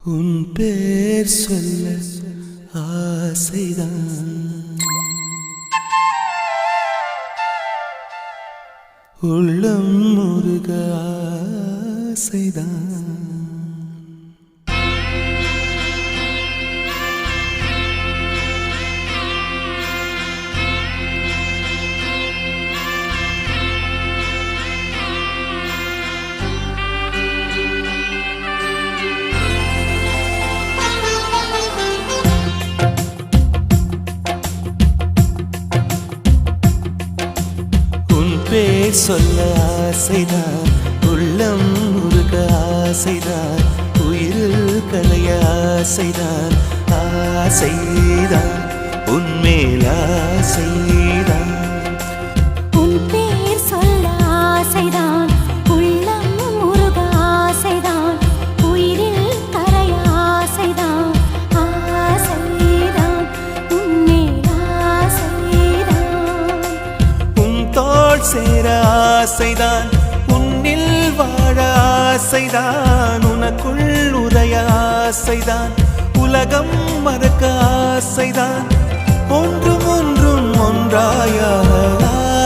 உன் பேர் சொல்ல ஆசைதான், உள்ளம் முருக ஆசைதான். பேர் சொல்ல ஆசைதான், உள்ளம் முருக ஆசைதான், உயிரில் கலைய ஆசைதான், ஆசைதான் உன்மேல் ஆசைதான். உன் பேர் சொல்ல ஆசைதான், உள்ளம் முருக ஆசைதான், உயிரில் கலைய ஆசைதான், ஆசைதான் உன்மேல் ஆசைதான். உன் தோள் சேர ஆசைதான், உன்னில் வாழ ஆசைதான், உனக்குள் உரைய ஆசைதான், உலகம் மறக்க ஆசைதான், ஒன்றும் ஒன்றும் ஒன்றாயாக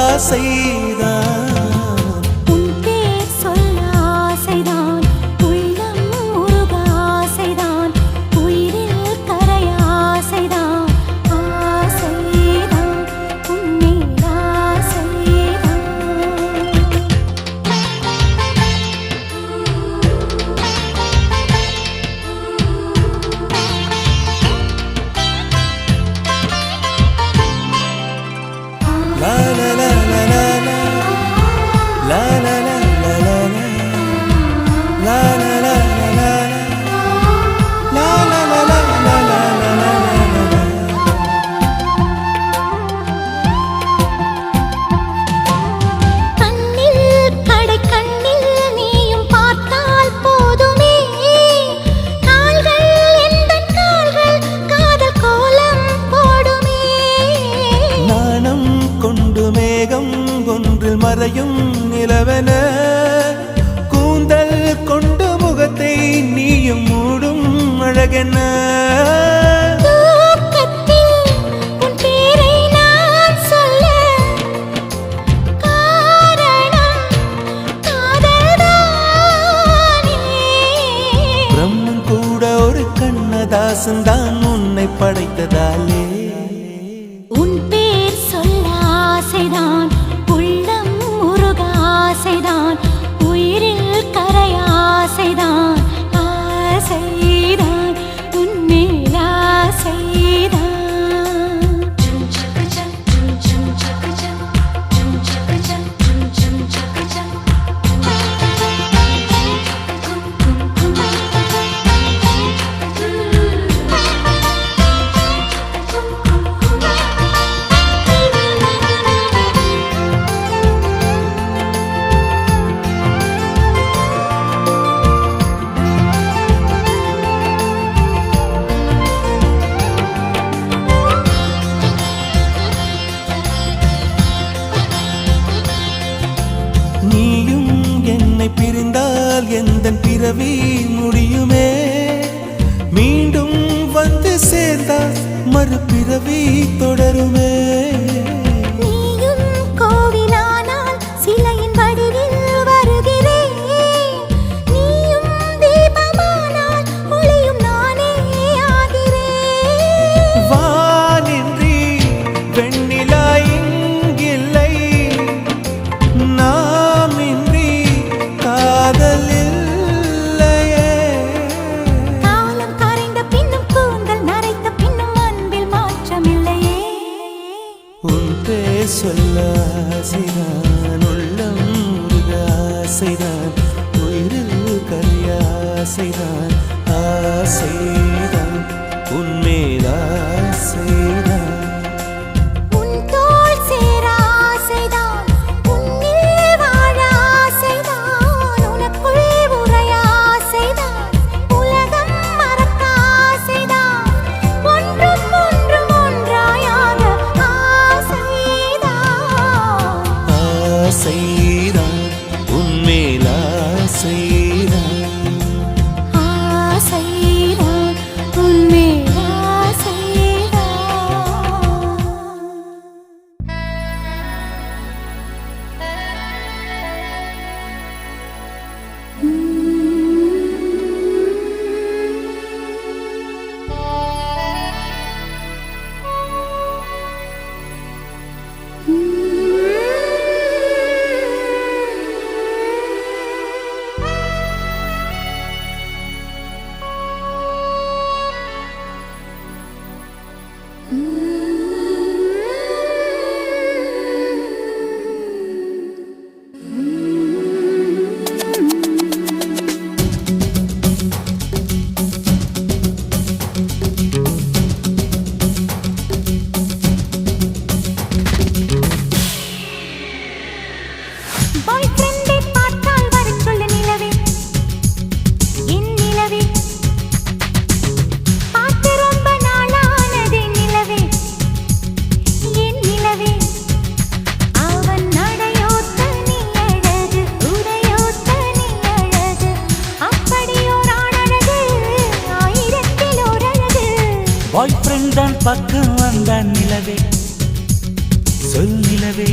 ஆசைதான். உன் பேர் சொல்ல ஆசைதான், உள்ளம் முருக ஆசைதான், உயிரில் கரைய ஆசைதான், ஆசைதான் உன்மேல் ஆசைதான். La la la la la la la la la la la la la la la la கண்ணில் கடை கண்ணில் நீயும் பார்த்தால் போதுமே, கால்கள் எந்தன் கால்கள் காதல் கோலம் போடுமே. நாணம் கொண்டு மேகம் ஒன்றில் மறையும் நிலவென, கூந்தல் கொண்டு முகத்தை நீயும் மூடும் அழகென. தூக்கத்தில் உன் பேரை நான் சொல்ல காரணம் காதல்தானே. பிரம்மன் கூட ஒரு கண்ணதாசன் தான் உன்னை படைத்ததாலே. உன் பேர் சொல்ல ஆசைதான், உள்ளம் முருக ஆசைதான், உயிரில் கரைய ஆசைதான், ஆசைதான் உன்மேல் ஆசைதான். நீயும் என்னை பிரிந்தால் எந்தன் பிறவி முடியுமே, மீண்டும் வந்து சேர்ந்தால் மறுபிறவி தொடருமே. நீயும் கோவிலானால் சிலையின் வடிவில் வருகிறேன், நீயும் தீபமானால் ஒளியும் நானே ஆகிறேன். வானின்றி வெண்ணிலா இங்கில்லை, நாமின்றி காதல் இல்லையே. காலம் கரைந்த பின்னும் கூந்தல் நரைத்த பின்னும் அன்பில் மாற்றமில்லையே. உன் பேர் சொல்ல ஆசைதான், உள்ளம் முருக ஆசைதான், உயிரில் கரைய ஆசைதான், ஆசைதான் உன்மேல் ஆசைதான். உன் தோள் சேர ஆசைதான், உன்னில் வாழ ஆசைதான், உனக்குள் உரைய ஆசைதான், உலகம் மறக்க ஆசைதான், ஒன்றும் ஒன்றும் ஒன்றாயாக ஆசைதான். ஆசைதான் உன்மேல் ஆசைதான். ஆசைதான் பாய் ஃப்ரெண்டை பார்த்தால் வரச் சொல்லு நிலவே, என் நிலவே. பார்த்து ரொம்ப நாளானதே நிலவே, என் நிலவே. அவன் நடையோ தனி அழகு, உடையோ தனி அழகு, அப்படியோர் ஆணழகு, ஆயிரத்தில் ஓர் அழகு. பாய் ஃப்ரெண்ட் தான் பக்கம் வந்தான் நிலவே, சொல் நிலவே.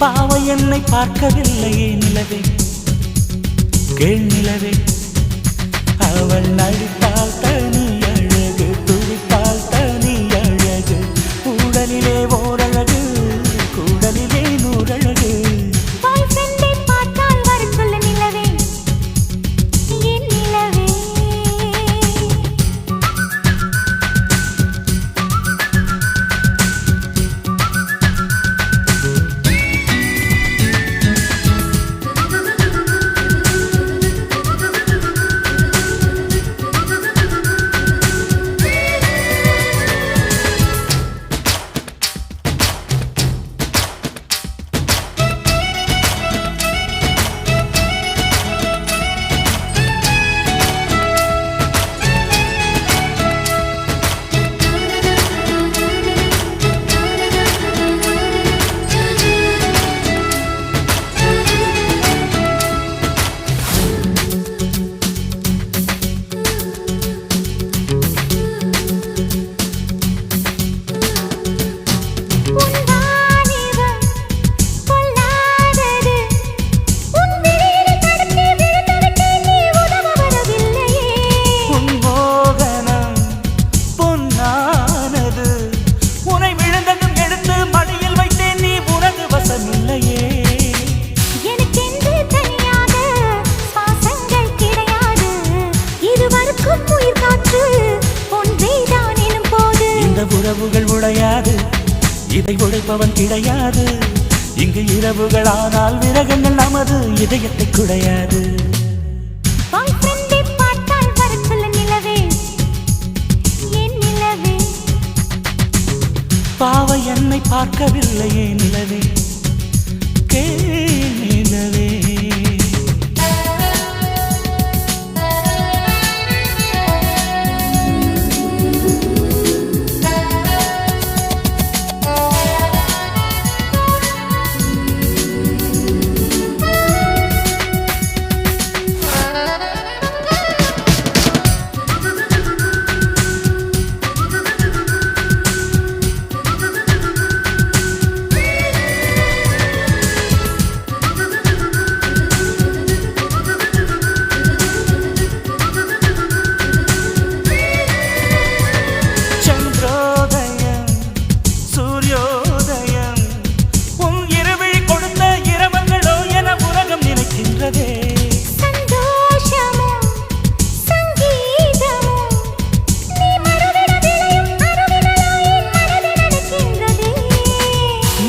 பாவை என்னை பார்க்கவில்லையே நிலவே, கேள் நிலவே. அவள் நடித்தால் தனி அழகு, துடித்தால் தனி அழகு, உடலிலே ஓரழகு, கூடலிலே நூறழகு. பாய் ஃப்ரெண்டை பார்த்தால் வரச் சொல்லு நிலவே, என் நிலவே. உறவுகள் உடையாது, இதை உடைப்பவன் கிடையாது. இங்கு இரவுகள் ஆனால் விரகங்கள் நமது இதயத்தை குடையாது. பாய் ஃப்ரெண்டை பார்த்தால் வரச் சொல்லு நிலவே, என் நிலவே. பாவை என்னை பார்க்கவில்லையே நிலவே, கேள் நிலவே.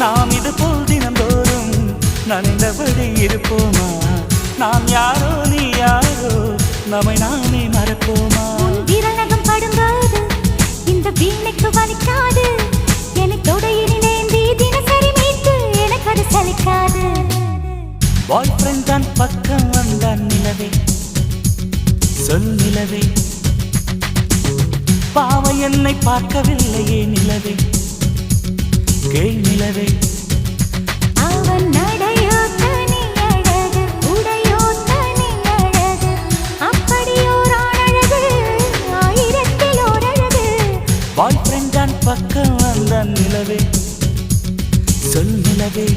நாம் இது போல் தினந்தோறும் நனைந்தபடி இருப்போமா? நாம் யாரோ நீ யாரோ, நம்மை நாமே மறப்போமா? விரலகம் படும்போது இந்த வீணைக்கு வலிக்காது, எனக்கு தொடையினிலேந்தி தினசரி மீட்டு எனக்கு அது சலிக்காது. பாய் ஃப்ரெண்ட் தான் பக்கம் வந்தான் நிலவே, சொல் நிலவே. பாவை என்னை பார்க்கவில்லையே நிலவே, கேள் நிலவே. அவன் நடையோ தனி அழகு, உடையோ தனி அழகு, அப்படியோர் ஆணழகு, ஆயிரத்தில் ஓர் அழகு. பாய் ஃப்ரெண்ட் தான் பக்கம் வந்தான் நிலவே, சொல் நிலவே.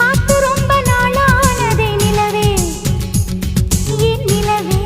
பார்த்து ரொம்ப நாளானதே நிலவே, என் நிலவே.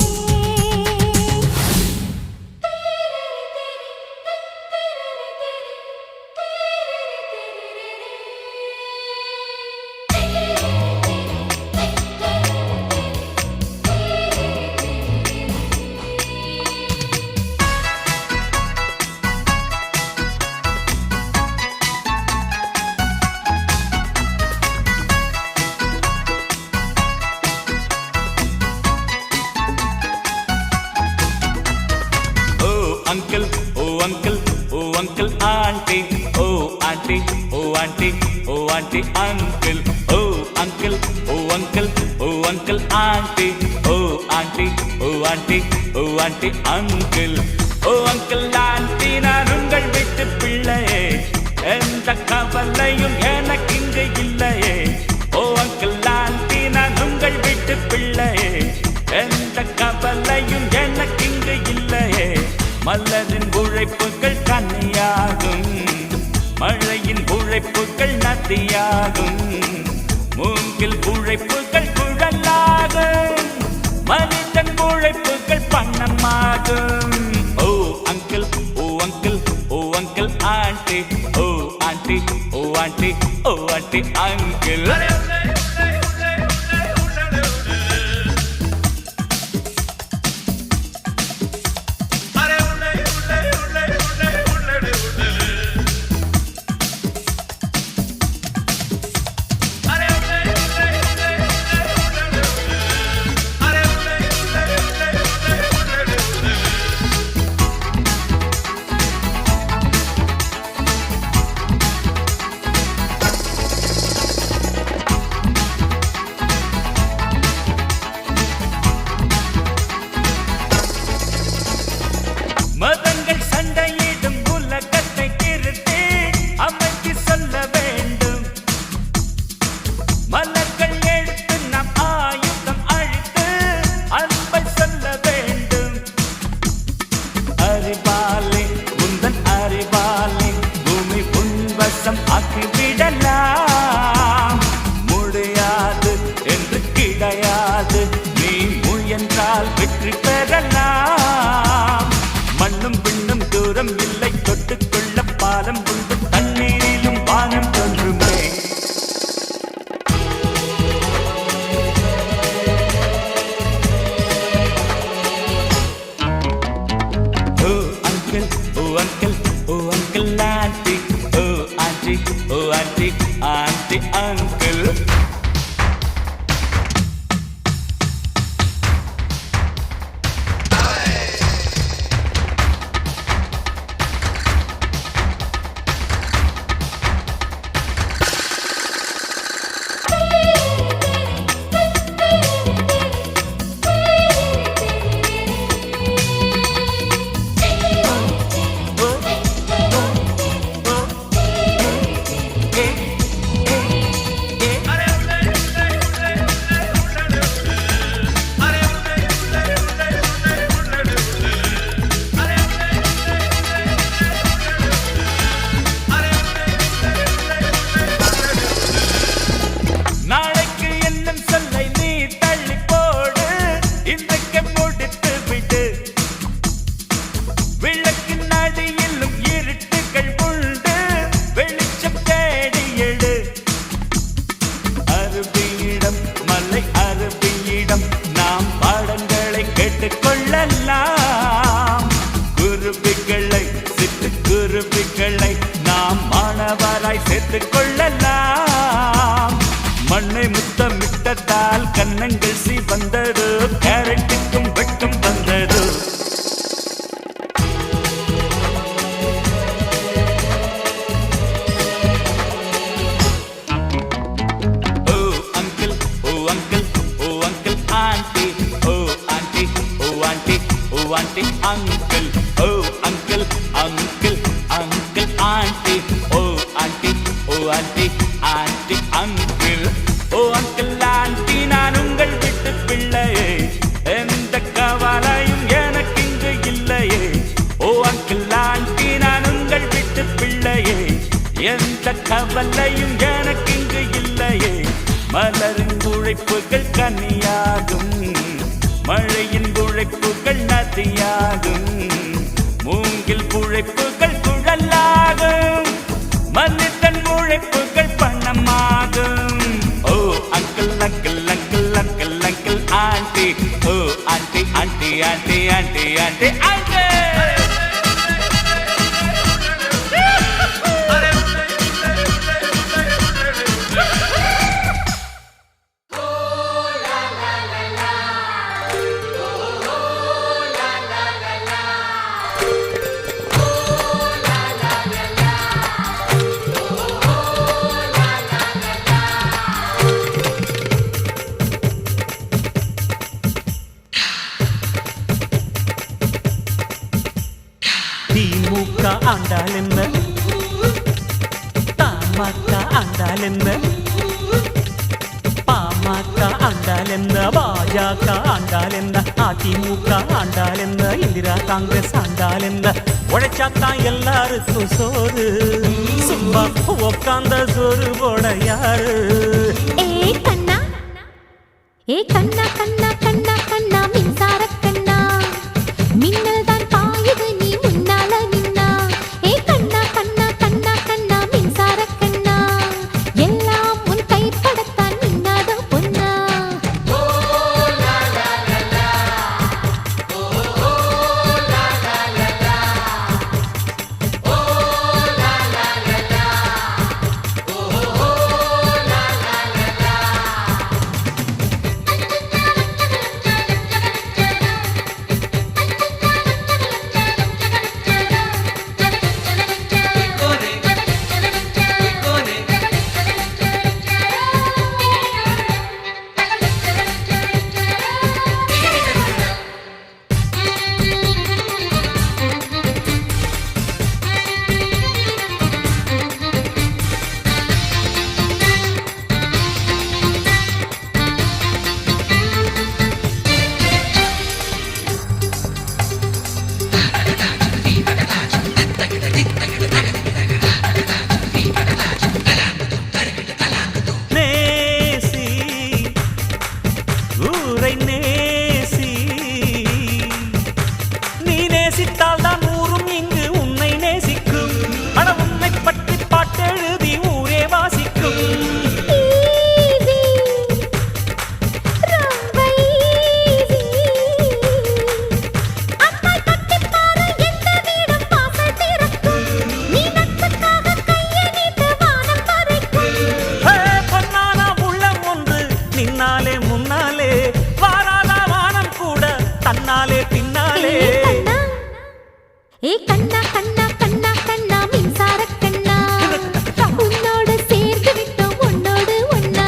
uncle, oh uncle, oh uncle, auntie, oh auntie, oh auntie. oh auntie, uncle, oh uncle, oh uncle, oh uncle, auntie, oh auntie, oh auntie, oh auntie, uncle, oh uncle, auntie, நான் உங்கள் வீட்டு பிள்ளையே, எந்த கவலையும் எனக்கு இங்கு இல்லையே. ஓ அங்கிள் ஆண்டி, நான் உங்கள் வீட்டு பிள்ளையே, எந்த கவலையும் எனக்கு இங்கு இல்லையே. மலரின் உழைப்புகள் கன்னியாகும், மழையின் உழைப்புகள் நதியாகும், மூங்கில் உழைப்புகள் குழலாகும், மனிதன் உழைப்புகள் பணமாகும். ஓ uncle, oh uncle, oh uncle aunty, ஓ ஆண்டி, ஓ ஆண்டி, ஓ ஆண்டி, அங்கிள். மதங்கள் சண்டையிடும் உலகத்தை திருத்தி அமைதி சொல்ல வேண்டும். மலர்கள் எடுத்து நம் ஆயுதம் அழித்து அன்பை சொல்ல வேண்டும். அறிவாலே உந்தன் அறிவாலே பூமி உன்வசம் ஆக்கிவிடலாம். முடியாது என்று கிடையாது, நீ முயன்றால் வெற்றி பெறலாம். மண்ணும் பின்னும் தூரம் இல்லை, தொட்டுக்கொள்ள பாலம் உண்டு, தண்ணீரிலும் வானம் தோன்றுமே. Oh uncle, oh uncle, oh uncle aunty, ஓ ஆண்டி, ஓ ஆண்டி, ஆண்டி அங்கிள். நாளைக்கு என்னும் சொல்லை நீ தள்ளி போடு, இன்றைக்கு முடித்து விடு. விளக்கின் அடியிலும் இருட்டுகள் உண்டு, வெளிச்சம் தேடி எடு. அருவியிடம் மலை அருவியிடம் நாம் பாடங்களை கேட்டுக்கொள்ளலாம். குருவிகளை சிட்டு குருவிகளை நாம் மாணவராய் சேர்த்துக் கொள்ளலாம். மண்ணை முத்தமிட்டதால் கன்னங்கள் வந்தது, கேரட்டுக்கும் வெட்கம் வந்தது. ஓ uncle, oh uncle, oh uncle aunty, ஓ ஆண்டி, ஓ ஆண்டி, ஓ aunty uncle, oh uncle, uncle, uncle aunty, ஓ ஆண்டி, ஓ aunty, aunty uncle. Oh uncle aunty, நான் உங்கள் வீட்டு பிள்ளையே, எந்த கவலையும் எனக்கு இங்கு இல்லையே. ஓ அங்கிள் ஆண்டி, நான் உங்கள் வீட்டு பிள்ளையே, எந்த கவலையும் எனக்கு இங்கு இல்லையே. மலரின் உழைப்புகள் கன்னியாகும், மழையின் உழைப்புகள் நதியாகும், மூங்கில் உழைப்புகள் குழலாகும், மனிதன் உழைப்புகள் பணமாகும். ஓ uncle, uncle, uncle, uncle, uncle aunty, ஓ aunty, aunty, aunty, aunty, aunty, aunty. ஆண்டால் என்ன தமாக்கா ஆண்டால் என்ன பாமக ஆண்டால் என்ன பாஜக ஆண்டால் என்ன அதிமுக ஆண்டால் என்ன இந்திரா காங்கிரஸ் ஆண்டால் என்ன உழைச்சாத்தான் எல்லாருக்கும் சோறு சும்மா உக்காந்த சோறு போட யாரு கண்ணா கண்ணா கண்ணா கண்ணா கண்ணா மின்சார கண்ணா மின்னல் தான் பாயுது நீ முன்னால நின்னா கண்ணா கண்ணா கண்ணா கண்ணா மின்சார கண்ணா எல்லாம் உன் கைப்படத்தான் மின்னாத பொன்னா கண்ணா கண்ணா கண்ணா கண்ணா மின்சார கண்ணா உன்னோடு சேர்ந்து விட்டோம் உன்னோடு ஒன்னா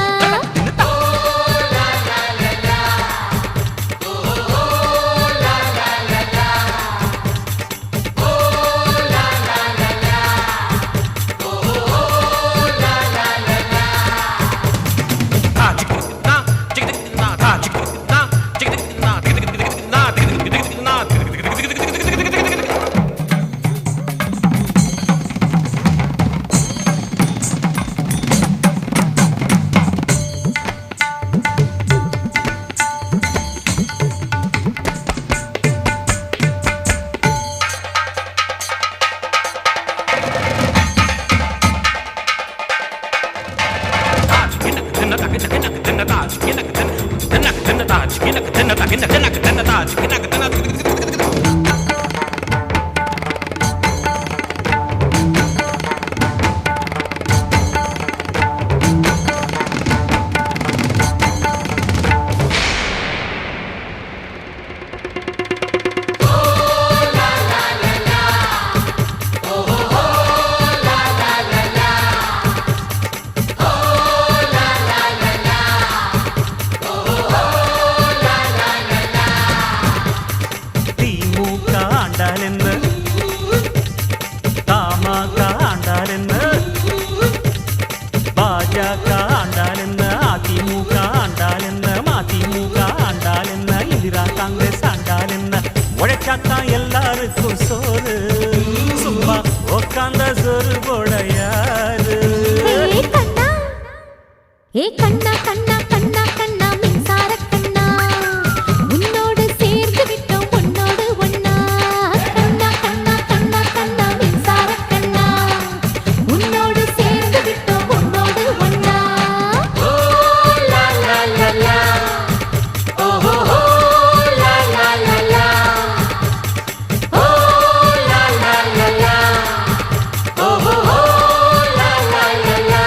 உழைச்சாத்தான் எல்லாருக்கும் சோறு சும்மா உக்காந்த சோறு போட யாரு கண்ணா கண்ணா கண்ணா கண்ணா கண்ணா மின்சார கண்ணா உன்னோடு சேர்ந்து விட்டோம் உன்னோடு ஒன்னா கண்ணா கண்ணா கண்ணா கண்ணா மின்சார கண்ணா உன்னோடு சேர்ந்து விட்டோம் உன்னோடு ஒன்னா ஓ லா லா லா லா ஓ ஹோ ஹோ லா லா லா லா ஓ லா லா லா லா ஓ ஹோ ஹோ லா லா லா லா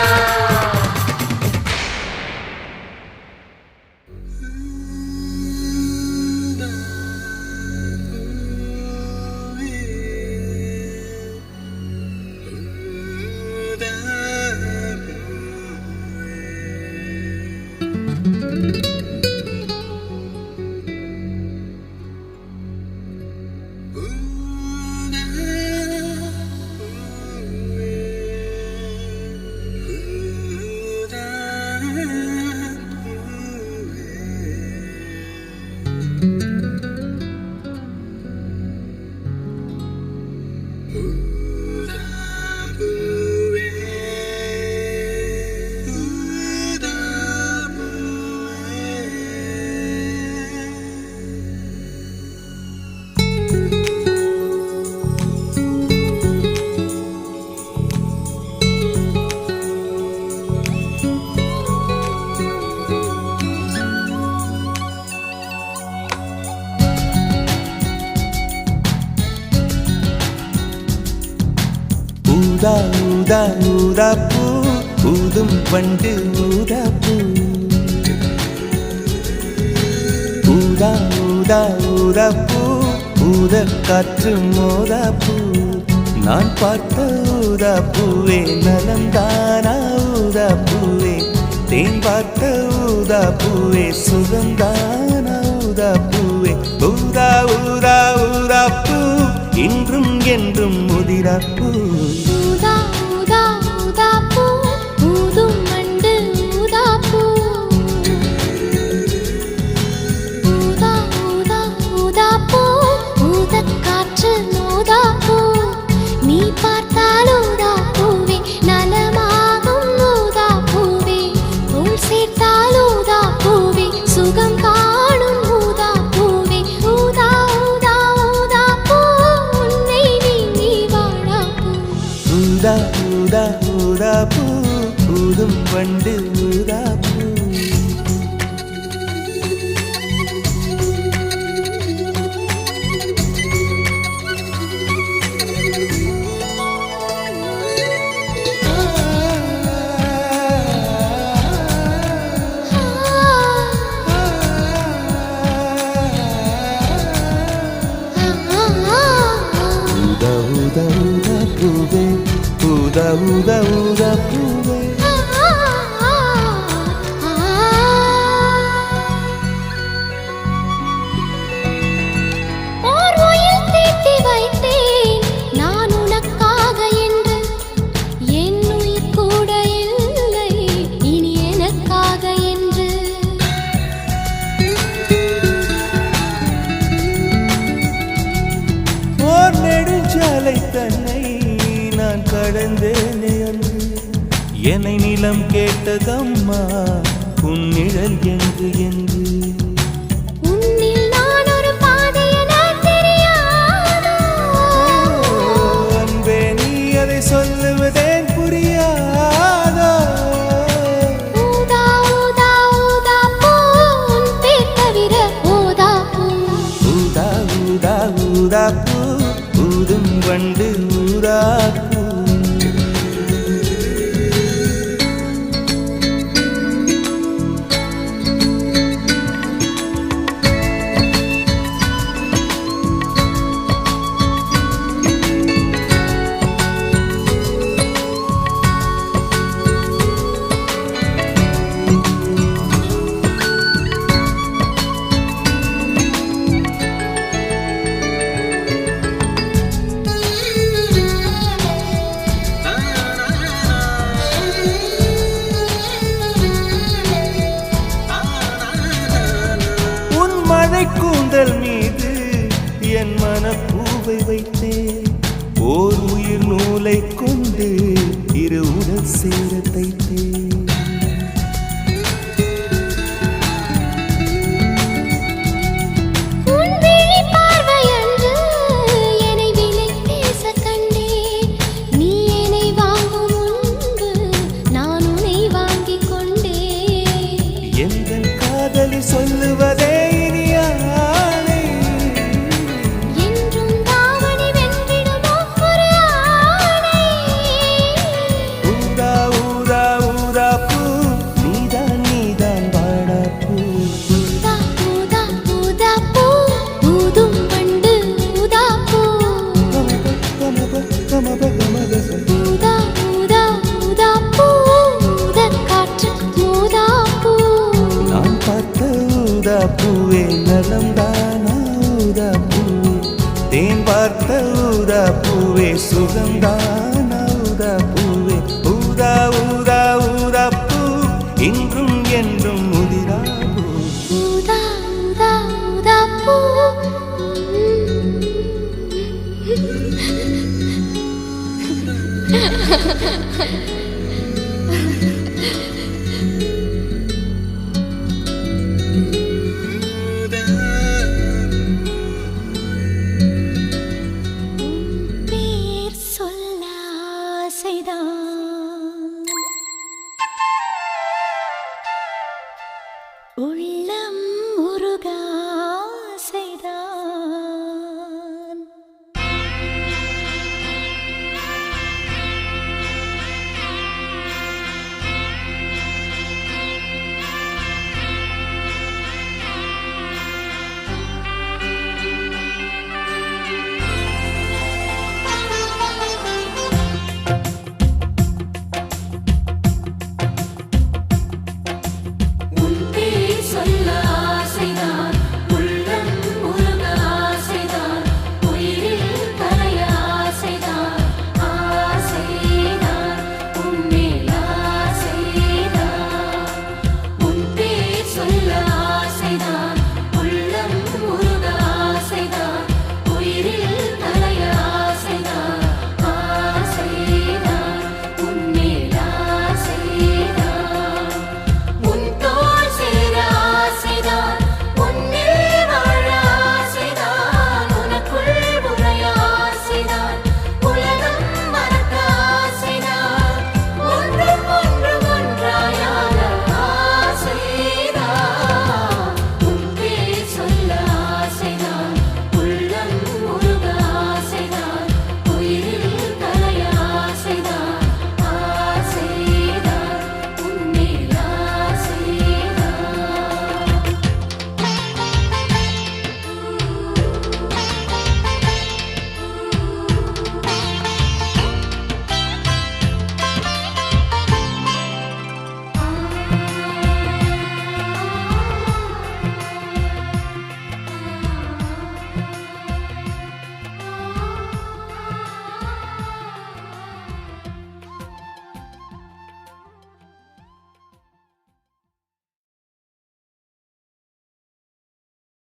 ஊதா ஊதா பூ ஊதும் வண்டு ஊதா பூ ஊதா ஊதா ஊதா பூ ஊத காற்று மோதா பூ நான் பார்த்த ஊதா பூவே நலந்தானா ஊதா பூவே தேன் பார்த்த ஊதா பூவே சுகந்தானா ஊதா பூவே ஊதா ஊதா ஊதா பூ இன்றும் என்றும் முதிரா பூ ஊதா ஊதா ஊதா பூ ஊதும் வண்டு ஊதா பூ ஊதா ஊதா ஊதா பூ ஊதக் காற்று மோதா பூ நீ பார்த்தால் ஊதா பூவே நலமாகும் ஊதா பூவே உள் சேர்த்தால் ஊதா பூவே சுகம் காணும் ஊதா பூவே ஊதா ஊதா ஊதா பூ உன்னை நீ வாழா பூ ஊதா ஊதா ஊதா பூ ஊதும் வண்டு ஊதா பூ ஊதா ஊதா ஊதா பூவே ஊதா ஊதா ஊதா பூவே ஓர் உயில் தீட்டி வைத்தேன் நான் உனக்காக என்று என் உயிர் கூட இல்லை இனி எனக்காக என்று ஓர் நெடுஞ்சாலை தன்னை நான் கடந்தேனே அன்று என்னை நிலம் கேட்டதம்மா உன் நிழல் என்று என்று உன்னில் நான் ஒரு பாதை என தெரியாதோ அன்பே நீ அதை சொல்லுவதேன் புரியாதோ ஊதா ஊதா ஊதா பூ உன் பேர் தவிர ஊதா பூ ஊதா ஊதா ஊதா பூ ஊதும் வண்டு ஊதா பூ உன் மழை கூந்தல் மீது என் மனப்பூவை வைத்தேன் ஓர் உயிர் நூலை கொண்டு இரு உடல் சேர தைத்தேன் உன் விழி பார்வையன்று என்னை விலை பேச கண்டேன் நீ என்னை வாங்கும் முன்பு நான் உன்னை வாங்கிக் கொண்டேன் எங்கள் காதலி சொல்லுவதே இனி ஆணை என்றும் தாவணி வென்றிடுமோ ஒரு ஆணை ஊதா ஊதா ஊதா பூ நீதான் நீதான் வாடா பூ ஊதா ஊதா ஊதா பூ ஊதும் வண்டு ஊதா பூ கமப கமப கமப ஊதா ஊதா ஊதா பூ ஊதக் காற்று மோதா பூ நான் பார்த்த ஊதா பூவே நலம்தானா ஊதா பூவே தேன் பார்த்த ஊதா பூவே சுகம்தானா ஊதா பூவே ஊதா ஊதா ஊதா பூ இன்றும் என்றும் முதிரா பூ ஊதா ஊதா ஊதா பூ